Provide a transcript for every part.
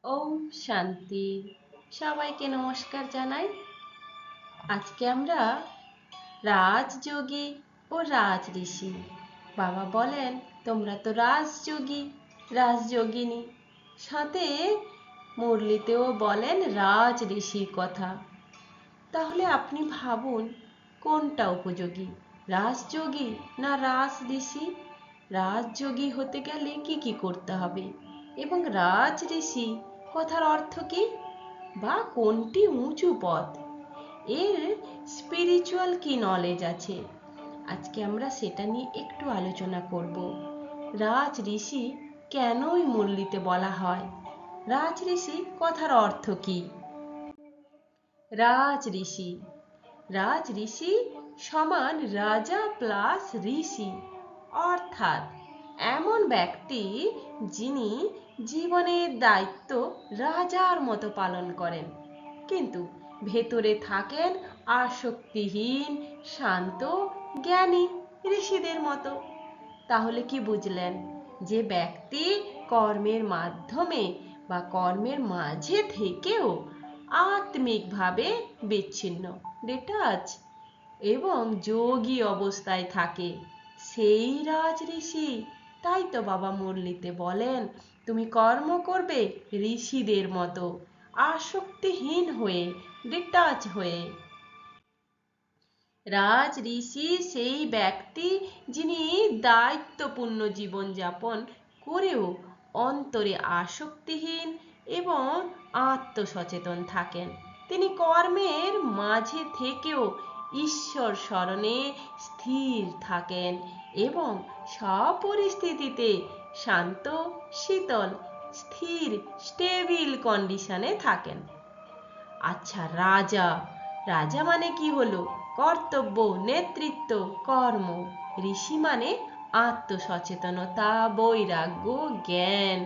ওম শান্তি। সবাইকে নমস্কার জানাই। আজকে আমরা রাজযোগী ও রাজঋষি। বাবা বলেন তোমরা তো রাজযোগী, রাজযোগিনী। সাথে মুরলিতেও বলেন রাজঋষির কথা। তাহলে আপনি ভাবুন কোনটা উপযোগী, রাজযোগী না রাজঋষি? রাজযোগী হতে গেলে কি কি করতে হবে, এবং রাজঋষি কথার অর্থ কি, বা কোনটি উঁচু পদ, এর স্পিরিচুয়াল কি নলেজ আছে? আজকে আমরা সেটা নিয়ে একটু আলোচনা করব। রাজঋষি কেনই মুরলিতে বলা হয়, রাজঋষি কথার অর্থ কি? রাজঋষি, রাজঋষি সমান রাজা প্লাস ঋষি, অর্থাৎ এমন ব্যক্তি যিনি জীবনের দায়িত্ব রাজার মতো পালন করেন, কিন্তু ভেতরে থাকেন আসক্তিহীন, শান্ত, জ্ঞানী ঋষিদের মতো। তাহলে কি বুঝলেন? যে ব্যক্তি কর্মের মাধ্যমে বা কর্মের মাঝে থেকেও আত্মিকভাবে বিচ্ছিন্ন, ডিটাচ, এবং যোগী অবস্থায় থাকে, সেই রাজঋষি। তাই তো বাবা মুরলিতে বলেন তুমি কর্ম করবে ঋষিদের মতো, আসক্তিহীন হয়ে, ডিটাচ হয়ে। রাজঋষি সেই ব্যক্তি যিনি দায়িত্বপূর্ণ জীবনযাপন করেও অন্তরে আসক্তিহীন এবং আত্মসচেতন থাকেন। তিনি কর্মের মাঝে থেকেও ঈশ্বর স্মরণে স্থির থাকেন এবং সব পরিস্থিতিতে শান্ত, শীতল, স্থির, স্টেবিল কন্ডিশনে থাকেন। আচ্ছা, রাজা, রাজা মানে কি হলো? কর্তব্য, নেতৃত্ব, কর্ম। ঋষি মানে আত্মসচেতনতা, বৈরাগ্য, জ্ঞান।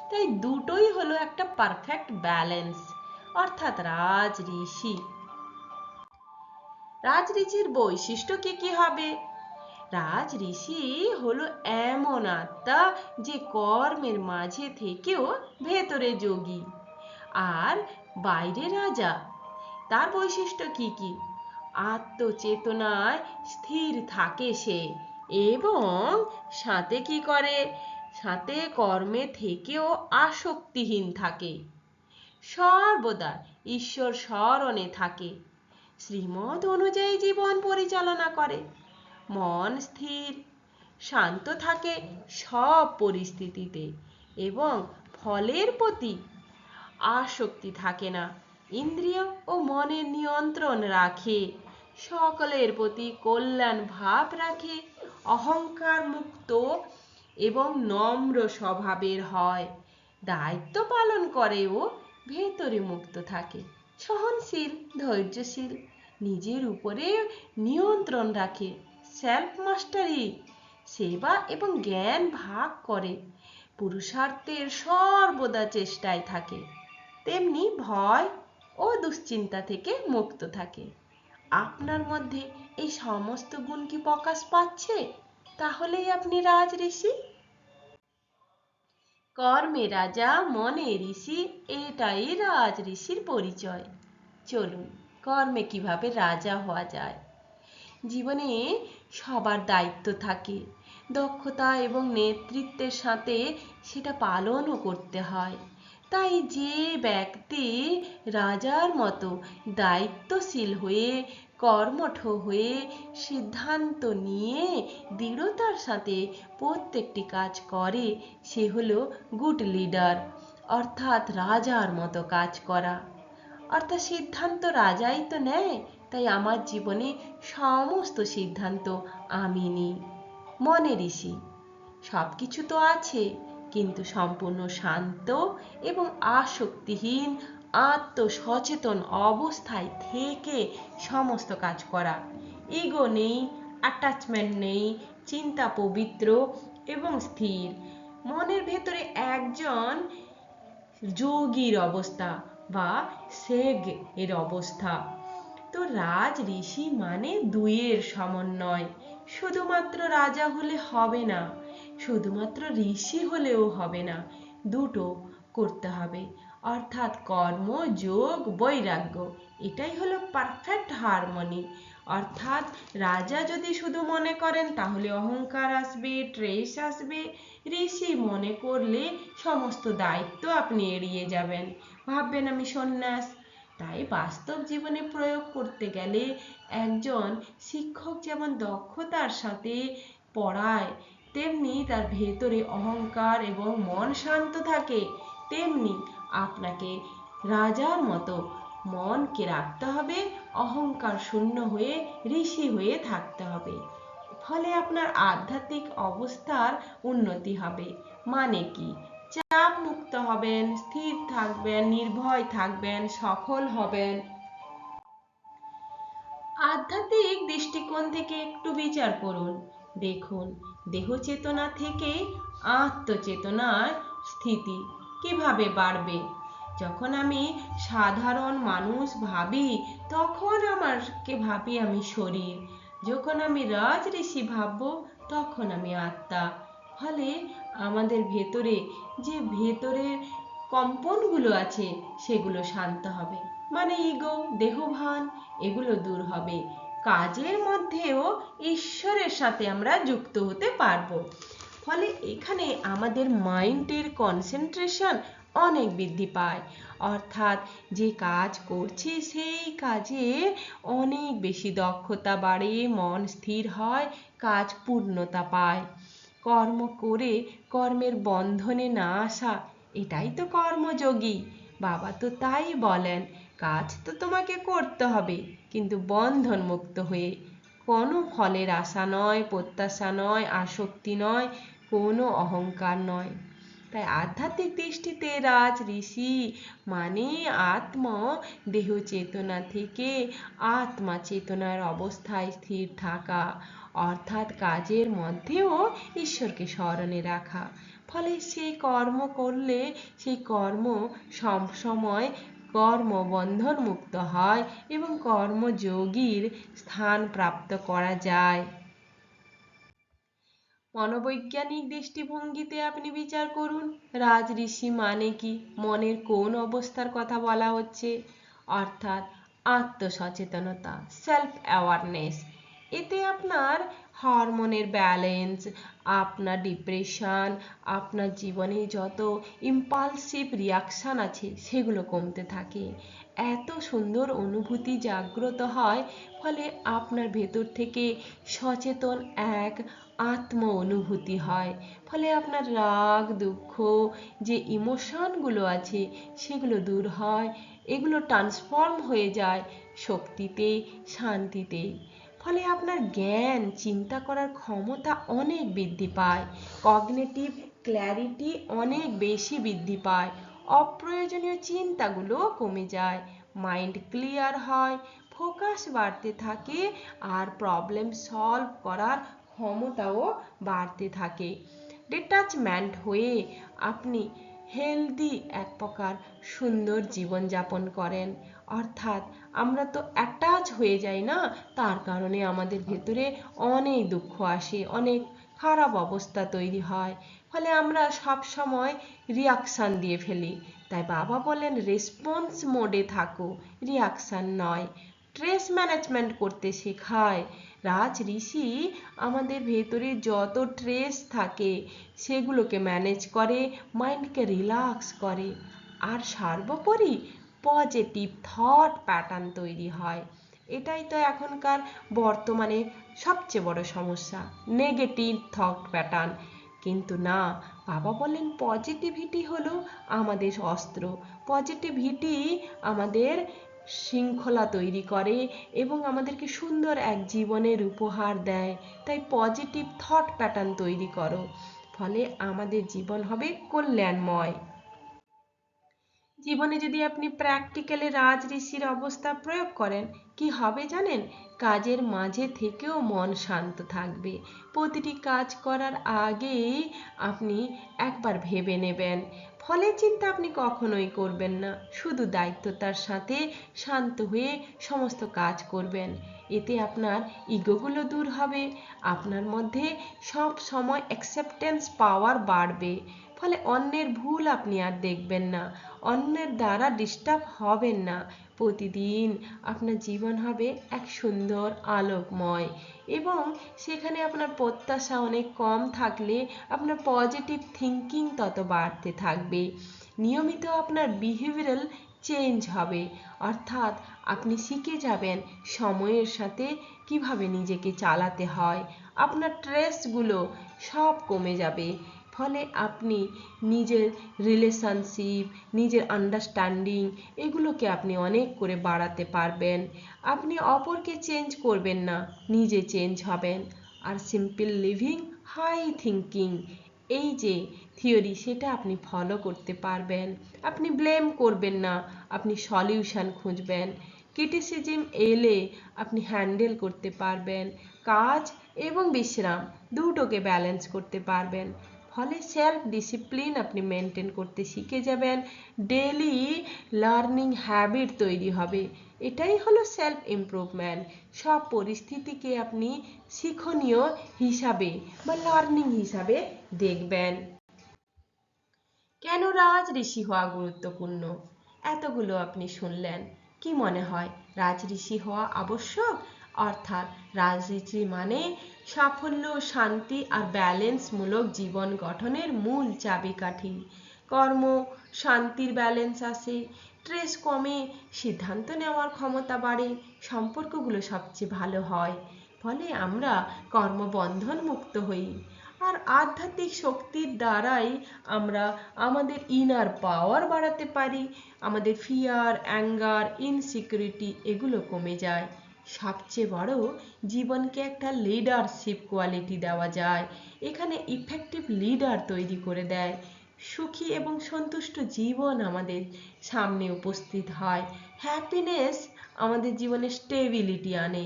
তাই দুটোই হলো একটা পারফেক্ট ব্যালেন্স, অর্থাৎ রাজ ঋষি। রাজঋষির বৈশিষ্ট্য কি কি হবে? রাজঋষি হলো এমন আত্মা যে কর্মের মাঝে থেকেও ভেতরে যোগী, আর বাইরে রাজা। তার বৈশিষ্ট্য কি কি? আত্মচেতনায় স্থির থাকে সে, এবং সাথে কি করে, সাথে কর্মে থেকেও আসক্তিহীন থাকে, সর্বদা ঈশ্বর স্মরণে থাকে, শ্রীমত অনুযায়ী জীবন পরিচালনা করে, মন স্থির, শান্ত থাকে সব পরিস্থিতিতে, এবং ফলের প্রতি আসক্তি থাকে না, ইন্দ্রিয় ও মনের নিয়ন্ত্রণ রাখে, সকলের প্রতি কল্যাণ ভাব রাখে, অহংকার মুক্ত এবং নম্র স্বভাবের হয়, দায়িত্ব পালন করেও ভেতরে মুক্ত থাকে, সহনশীল, ধৈর্যশীল, নিজের উপরে নিয়ন্ত্রণ রাখে, সেলফ মাস্টারি, সেবা এবং জ্ঞান ভাগ করে, পুরুষার্থের সর্বদা চেষ্টায় থাকে, তেমনি ভয় ও দুশ্চিন্তা থেকে মুক্ত থাকে। আপনার মধ্যে এই সমস্ত গুণ কি প্রকাশ পাচ্ছে? তাহলেই আপনি রাজঋষি। কর্মে রাজা, মনে ঋষি, এটাই রাজঋষির পরিচয়। চলুন, কর্মে কিভাবে রাজা হওয়া যায়। জীবনে সবার দায়িত্ব থাকে, দক্ষতা এবং নেতৃত্বের সাথে সেটা পালনও করতে হয়। তাই যে ব্যক্তি রাজার মতো দায়িত্বশীল হয়ে, কর্মঠ হয়ে, সিদ্ধান্ত নিয়ে দৃঢ়তার সাথে প্রত্যেকটি কাজ করে, সে হলো গুড লিডার, অর্থাৎ রাজার মতো কাজ করা। অর্থাৎ সিদ্ধান্ত রাজাই তো নেয়, তাই আমার জীবনে সমস্ত সিদ্ধান্ত আমি নিই। মনে ঋষি, সব কিছু তো আছে, কিন্তু সম্পূর্ণ শান্ত এবং আসক্তিহীন, আত্মসচেতন অবস্থায় থেকে সমস্ত কাজ করা। ইগো নেই, অ্যাটাচমেন্ট নেই, চিন্তা পবিত্র এবং স্থির, মনের ভেতরে একজন যোগীর অবস্থা বা সেগ এর অবস্থা। তো রাজ ঋষি মানে দুইয়ের সমন্বয়। শুধুমাত্র রাজা হলে হবে না, শুধুমাত্র ঋষি হলেও হবে না, দুটো করতে হবে। অর্থাৎ কর্ম যোগ বৈরাগ্য, এটাই হলো পারফেক্ট হারমোনি। অর্থাৎ রাজা যদি শুধু মনে করেন তাহলে অহংকার আসবে, ট্রেস আসবে। ঋষি মনে করলে সমস্ত দায়িত্ব আপনি এড়িয়ে যাবেন, ভাববেন আমি সন্ন্যাস। তাই বাস্তব জীবনে প্রয়োগ করতে গেলে একজন শিক্ষক যেমন দক্ষতার সাথে পড়ায়, তেমনি তার ভেতরে অহংকার এবং মন শান্ত থাকে, তেমনি আপনাকে রাজার মতো মনকে রাখতে হবে, অহংকার শূন্য হয়ে ঋষি হয়ে থাকতে হবে। ফলে আপনার আধ্যাত্মিক অবস্থার উন্নতি হবে। মানে কি? চাপ মুক্ত হবেন, স্থির থাকবেন, নির্ভয় থাকবেন, সফল হবেন। আধ্যাত্মিক দৃষ্টিকোণ থেকে একটু বিচার করুন। দেখুন, দেহ চেতনা থেকে আত্মচেতনার স্থিতি কিভাবে বাড়বে। যখন আমি সাধারণ মানুষ ভাবি, তখন আমাকে ভাবি আমি শরীর। যখন আমি রাজ ঋষি ভাববো, তখন আমি আত্মা। ফলে আমাদের ভেতরে যে ভেতরের কম্পনগুলো আছে সেগুলো শান্ত হবে। মানে ইগো, দেহভান, এগুলো দূর হবে। কাজের মধ্যেও ঈশ্বরের সাথে আমরা যুক্ত হতে পারবো। ফলে এখানে আমাদের মাইন্ডের কনসেন্ট্রেশন অনেক বৃদ্ধি পায়। অর্থাৎ যে কাজ করছি সেই কাজে অনেক বেশি দক্ষতা বাড়ে, মন স্থির হয়, কাজ পূর্ণতা পায়। কর্ম করে কর্মের বন্ধনে না আসা, এটাই তো কর্মযোগী। বাবা তো তাই বলেন, কাজ তো তোমাকে করতে হবে, কিন্তু বন্ধন মুক্ত হয়ে। কোনো ফলের আশা নয়, প্রত্যাশা নয়, আসক্তি নয়, কোনো অহংকার নয়। তাই আধ্যাত্মিক দৃষ্টিতে রাজ ঋষি মানে আত্ম দেহ চেতনা থেকে আত্মা চেতনার অবস্থায় স্থির থাকা, অর্থাৎ কাজের মধ্যেও ঈশ্বরকে স্মরণে রাখা। ফলে সেই কর্ম করলে সেই কর্ম সবসময় কর্মবন্ধন মুক্ত হয় এবং কর্মযোগীর স্থান প্রাপ্ত করা যায়। মনোবৈজ্ঞানিক দৃষ্টিভঙ্গিতে আপনি বিচার করুন, রাজ ঋষি মানে কি, মনের কোন অবস্থার কথা বলা হচ্ছে। অর্থাৎ আত্মসচেতনতা, সেলফ অ্যাওয়ারনেস। এতে আপনার হরমোনের ব্যালেন্স, আপনার ডিপ্রেশন, আপনার জীবনে যত ইম্পালসিভ রিয়াকশান আছে সেগুলো কমতে থাকে। এত সুন্দর অনুভূতি জাগ্রত হয়, ফলে আপনার ভেতর থেকে সচেতন এক আত্ম অনুভূতি হয়। ফলে আপনার রাগ, দুঃখ, যে ইমোশনগুলো আছে সেগুলো দূর হয়, এগুলো ট্রান্সফর্ম হয়ে যায় শক্তিতে, শান্তিতে। ফলে আপনার জ্ঞান, চিন্তা করার ক্ষমতা অনেক বৃদ্ধি পায়, কগনিটিভ ক্ল্যারিটি অনেক বেশি বৃদ্ধি পায়, অপ্রয়োজনীয় চিন্তাগুলো কমে যায়, মাইন্ড ক্লিয়ার হয়, ফোকাস বাড়তে থাকে, আর প্রবলেম সলভ করার ক্ষমতাও বাড়তে থাকে। ডিটাচমেন্ট হয়ে আপনি হেলদি এক প্রকার সুন্দর জীবনযাপন করেন। অর্থাৎ আমরা তো অ্যাটাচ হয়ে যাই না, তার কারণে আমাদের ভেতরে অনেক দুঃখ আসে, অনেক খারাপ অবস্থা তৈরি হয়। ফলে আমরা সব সময় রিয়াকশান দিয়ে ফেলি। তাই বাবা বলেন রেসপন্স মোডে থাকো, রিয়াকশান নয়। স্ট্রেস ম্যানেজমেন্ট করতে শেখায়। রাজ ঋষি আমাদের ভেতরে যত স্ট্রেস থাকে সেগুলোকে ম্যানেজ করে, মাইন্ডকে রিল্যাক্স করে, আর সর্বোপরি পজিটিভ থট প্যাটার্ন তৈরি হয়। এটাই তো এখনকার বর্তমানে সবচেয়ে বড় সমস্যা, নেগেটিভ থট প্যাটার্ন। কিন্তু না, বাবা বলেন পজিটিভিটি হলো আমাদের অস্ত্র। পজিটিভিটি আমাদের শৃঙ্খলা তৈরি করে এবং আমাদেরকে সুন্দর এক জীবনের উপহার দেয়। তাই পজিটিভ থট প্যাটার্ন তৈরি করো, ফলে আমাদের জীবন হবে কল্যাণময়। জীবনে যদি আপনি প্র্যাকটিক্যালি রাজ ঋষির অবস্থা প্রয়োগ করেন, কি হবে জানেন? কাজের মাঝে থেকেও মন শান্ত থাকবে। প্রতিটি কাজ করার আগেই আপনি একবার ভেবে নেবেন, ফলের চিন্তা আপনি কখনোই করবেন না, শুধু দায়িত্বতার সাথে শান্ত হয়ে সমস্ত কাজ করবেন। এতে আপনার ইগোগুলো দূর হবে, আপনার মধ্যে সব সময় অ্যাকসেপ্টেন্স পাওয়ার বাড়বে। ফলে অন্যের ভুল আপনি আর দেখবেন না, অন্যের দ্বারা ডিস্টার্ব হবেন না। প্রতিদিন আপনার জীবন হবে এক সুন্দর আলোকময়, এবং সেখানে আপনার প্রত্যাশা অনেক কম থাকলে আপনার পজিটিভ থিঙ্কিং তত বাড়তে থাকবে। নিয়মিত আপনার বিহেভিয়ারাল চেঞ্জ হবে, অর্থাৎ আপনি শিখে যাবেন সময়ের সাথে কিভাবে নিজেকে চালাতে হয়। আপনার স্ট্রেসগুলো সব কমে যাবে, ফলে আপনি নিজের রিলেশনশিপ, নিজের আন্ডারস্ট্যান্ডিং এগুলোকে আপনি অনেক করে বাড়াতে পারবেন। আপনি অপরকে চেঞ্জ করবেন না, নিজে চেঞ্জ হবেন। আর সিম্পল লিভিং, হাই থিঙ্কিং, এই যে থিওরি, সেটা আপনি ফলো করতে পারবেন। আপনি ব্লেম করবেন না, আপনি সলিউশন খুঁজবেন। ক্রিটিসিজম এলে আপনি হ্যান্ডেল করতে পারবেন, কাজ এবং বিশ্রাম দুটোকে ব্যালেন্স করতে পারবেন। ফলে সেলফ ডিসিপ্লিন আপনি মেনটেন করতে শিখে যাবেন, ডেলি লার্নিং হ্যাবিট তৈরি হবে। এটাই হলো সেলফ ইমপ্রুভমেন্ট। সব পরিস্থিতিকে আপনি শিক্ষণীয় হিসাবে বা লার্নিং হিসাবে দেখবেন। কেন রাজঋষি হওয়া গুরুত্বপূর্ণ? এতগুলো আপনি শুনলেন, কি মনে হয় রাজঋষি হওয়া আবশ্যক? অর্থাৎ রাজঋষি মানে সাফল্য, শান্তি আর ব্যালেন্সমূলক জীবন গঠনের মূল চাবিকাঠি। কর্ম শান্তির ব্যালেন্স আসে, স্ট্রেস কমে, সিদ্ধান্ত নেওয়ার ক্ষমতা বাড়ে, সম্পর্কগুলো সবচেয়ে ভালো হয়, ফলে আমরা কর্মবন্ধন মুক্ত হই। আর আধ্যাত্মিক শক্তির দ্বারাই আমরা আমাদের ইনার পাওয়ার বাড়াতে পারি, আমাদের ফিয়ার, অ্যাঙ্গার, ইনসিকিউরিটি এগুলো কমে যায়। সবচেয়ে বড়, জীবনকে একটা লিডারশিপ কোয়ালিটি দেওয়া যায়, এখানে ইফেক্টিভ লিডার তৈরি করে দেয়। সুখী এবং সন্তুষ্ট জীবন আমাদের সামনে উপস্থিত হয়। হ্যাপিনেস আমাদের জীবনে স্টেবিলিটি আনে,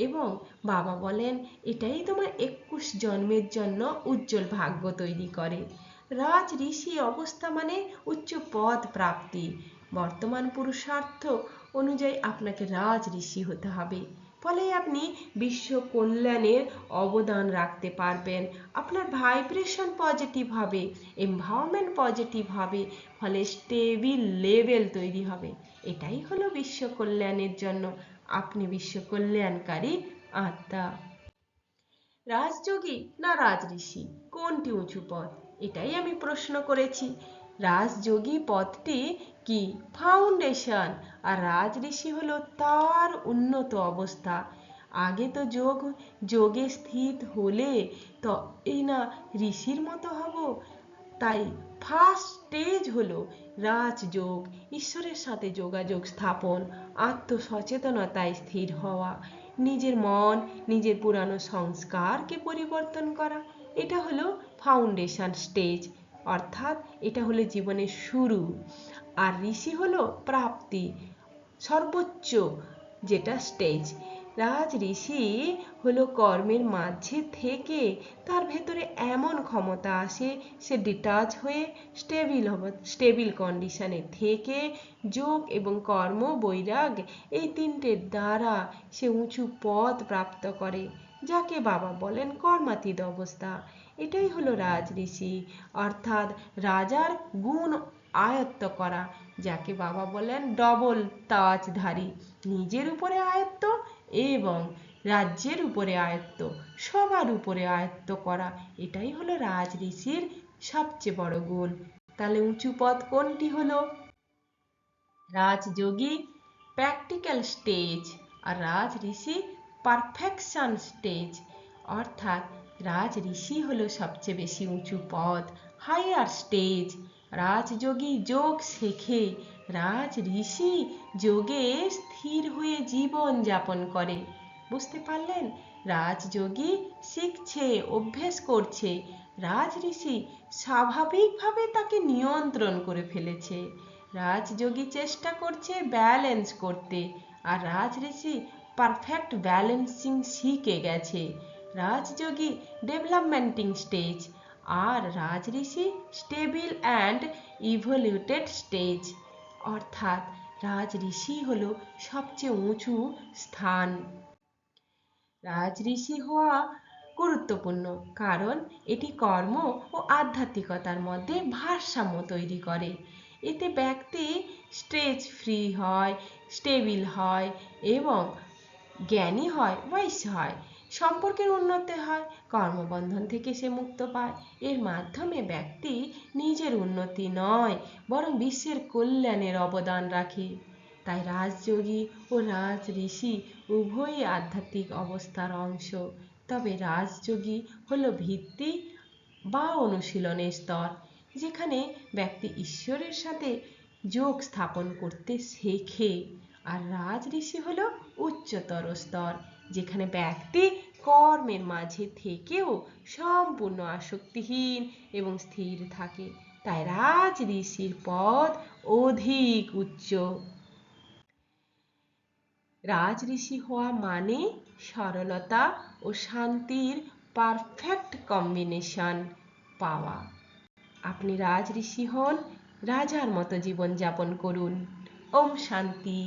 এবং বাবা বলেন এটাই তোমার 21 জন্মের জন্য উজ্জ্বল ভাগ্য তৈরি করে। রাজ ঋষি অবস্থা মানে উচ্চ পদ প্রাপ্তি। বর্তমান পুরুষার্থ অনুযায়ী আপনাকে রাজ ঋষি হতে হবে, ফলে আপনি বিশ্ব কল্যাণের অবদান রাখতে পারবেন। আপনার ভাইব্রেশন পজিটিভ হবে, এনভায়রনমেন্ট পজিটিভ হবে, ফলে স্টেবিল লেভেল তৈরি হবে। এটাই হলো বিশ্ব কল্যাণের জন্য আপনি বিশ্ব কল্যাণকারী আত্মা। রাজযোগী না রাজঋষি, কোনটি উঁচু পদ? এটাই আমি প্রশ্ন করেছি। রাজযোগী পদটি কি ফাউন্ডেশন, আর রাজঋষি হলো তার উন্নত অবস্থা। আগে তো যোগে স্থিত হলে তো এই না ঋষির মতো হব। তাই ফার্স্ট স্টেজ হলো রাজযোগ, ঈশ্বরের সাথে যোগাযোগ স্থাপন, আত্মসচেতনতায় স্থির হওয়া, নিজের মন, নিজের পুরানো সংস্কারকে পরিবর্তন করা। এটা হলো ফাউন্ডেশন স্টেজ, অর্থাৎ এটা হলো জীবনের শুরু। আর ঋষি হলো প্রাপ্তি, সর্বোচ্চ যেটা স্টেজ। রাজ ঋষি হলো কর্মের মাঝে থেকে তার ভেতরে এমন ক্ষমতা আসে, সে ডিটাচ হয়ে স্টেবিল কন্ডিশনে থেকে যোগ এবং কর্ম বৈরাগ এই তিনটের দ্বারা সে উঁচু পদ প্রাপ্ত করে, যাকে বাবা বলেন কর্মাতীত অবস্থা। এটাই হলো রাজ ঋষি, অর্থাৎ রাজার গুণ আয়ত্ত করা, যাকে বাবা বলেন ডবল তাজধারী, নিজের উপরে আয়ত্ত এবং রাজ্যের উপরে আয়ত্ত, সবার উপরে আয়ত্ত করা। এটাই হলো রাজ ঋষির সবচেয়ে বড় গুণ। তাহলে উঁচু পদ কোনটি হলো? রাজযোগী প্র্যাকটিক্যাল স্টেজ, আর রাজ ঋষি পারফেকশন স্টেজ। অর্থাৎ রাজ ঋষি হলো সবচেয়ে বেশি উঁচু পদ, হাইয়ার স্টেজ। রাজযোগী যোগ শেখে, রাজ ঋষি যোগে স্থির হয়ে জীবন যাপন করে। বুঝতে পারলেন? রাজযোগী শিখছে, অভ্যেস করছে, রাজ ঋষি স্বাভাবিকভাবে তাকে নিয়ন্ত্রণ করে ফেলেছে। রাজযোগী চেষ্টা করছে ব্যালেন্স করতে, আর রাজ ঋষি পারফেক্ট ব্যালেন্সিং শিখে গেছে। রাজযোগী ডেভেলপমেন্টিং স্টেজ, আর রাজ ঋষি স্টেবিল অ্যান্ড ইভলিউটেড স্টেজ। অর্থাৎ রাজ ঋষি হলো সবচেয়ে উঁচু স্থান। রাজ ঋষি হওয়া গুরুত্বপূর্ণ, কারণ এটি কর্ম ও আধ্যাত্মিকতার মধ্যে ভারসাম্য তৈরি করে। এতে ব্যক্তি স্ট্রেস ফ্রি হয়, স্টেবিল হয় এবং জ্ঞানী হয়, ওয়াইস হয়, সম্পর্কের উন্নতি হয়, কর্মবন্ধন থেকে সে মুক্ত পায়। এর মাধ্যমে ব্যক্তি নিজের উন্নতি নয়, বরং বিশ্বের কল্যাণের অবদান রাখে। তাই রাজযোগী ও রাজ ঋষি উভয়ই আধ্যাত্মিক অবস্থার অংশ। তবে রাজযোগী হলো ভিত্তি বা অনুশীলনের স্তর, যেখানে ব্যক্তি ঈশ্বরের সাথে যোগ স্থাপন করতে শেখে। আর রাজ ঋষি হলো উচ্চতর স্তর, যেখানে ব্যক্তি কর্মের মাঝে থেকেও সম্পূর্ণ আসক্তিহীন এবং স্থির থাকে। তাই রাজ ঋষির পদ অধিক উচ্চ। রাজ ঋষি হওয়া মানে সরলতা ও শান্তির পারফেক্ট কম্বিনেশন পাওয়া। আপনি রাজ ঋষি হন, রাজার মতো জীবনযাপন করুন। ওম শান্তি।